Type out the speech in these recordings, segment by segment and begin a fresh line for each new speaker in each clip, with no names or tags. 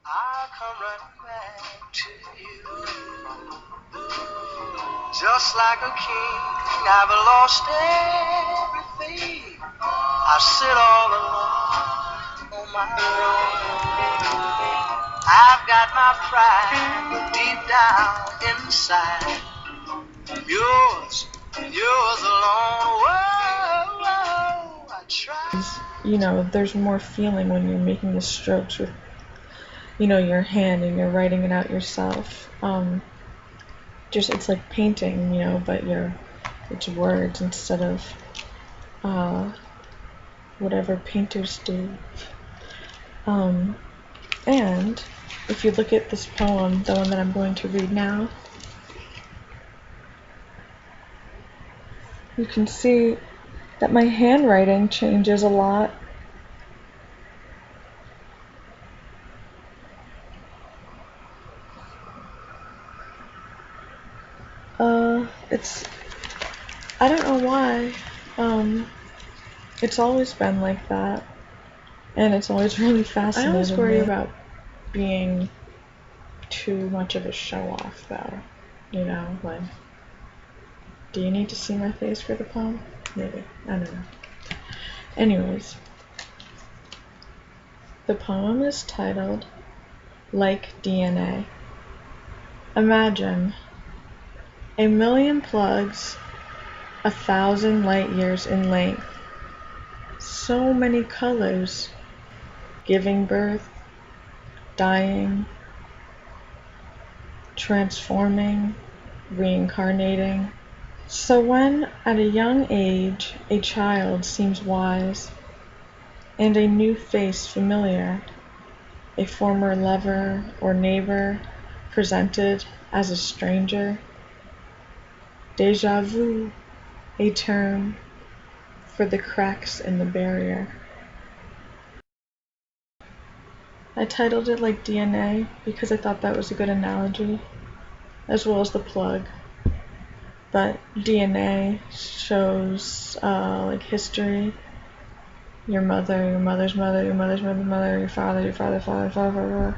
I'll come running back to you. Just like a king, I've lost everything. I sit all alone on my throne. I've got my pride, but deep down inside, yours alone. Whoa, whoa, I try.
You know, there's more feeling when you're making the strokes with, you know, your hand and you're writing it out yourself. Just it's like painting, you know, but it's words instead of whatever painters do. And if you look at this poem, the one that I'm going to read now, you can see that my handwriting changes a lot. I don't know why. It's always been like that, and it's always really fascinating. I always worry about being too much of a show-off, though. You know, like, do you need to see my face for the poem? Maybe. I don't know. Anyways, the poem is titled, Like DNA. Imagine 1,000,000 plugs, 1,000 light years in length, so many colors, giving birth, dying, transforming, reincarnating. So when at a young age a child seems wise, and a new face familiar, a former lover or neighbor presented as a stranger, déjà vu, a term for the cracks in the barrier. I titled it Like DNA because I thought that was a good analogy, as well as the plug. But DNA shows like history, your mother, your mother's mother, your mother's mother's mother, your father, your father, father, father, father.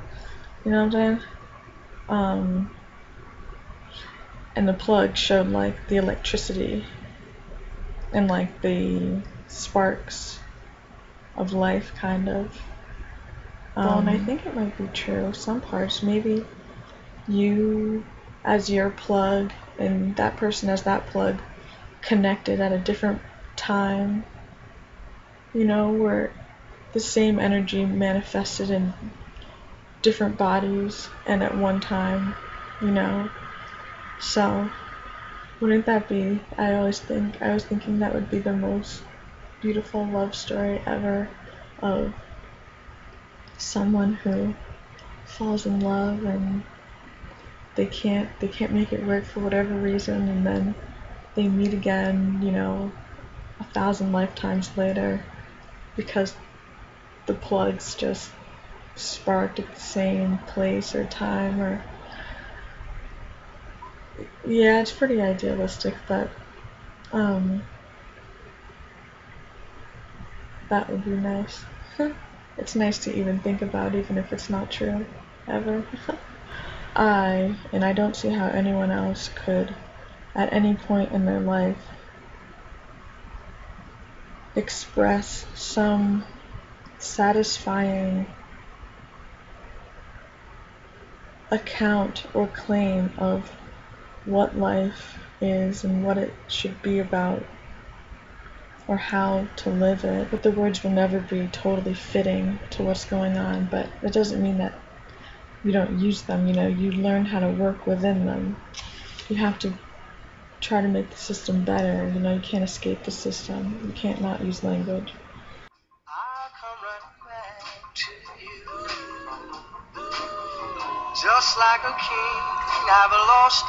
You know what I'm saying? And the plug showed like the electricity and like the sparks of life, kind of. Well, and I think it might be true. Some parts, maybe you as your plug and that person as that plug connected at a different time, you know, where the same energy manifested in different bodies and at one time, you know. So, wouldn't that be, I was thinking that would be the most beautiful love story ever, of someone who falls in love and they can't make it work for whatever reason, and then they meet again, you know, 1,000 lifetimes later, because the plugs just sparked at the same place or time. Or yeah, it's pretty idealistic, but that would be nice. It's nice to even think about, even if it's not true, ever. I don't see how anyone else could, at any point in their life, express some satisfying account or claim of what life is and what it should be about, or how to live it. But the words will never be totally fitting to what's going on, but that doesn't mean that you don't use them. You know, you learn how to work within them. You have to try to make the system better. You know, you can't escape the system. You can't not use language.
I'll come running back to you. Just like a king, I've lost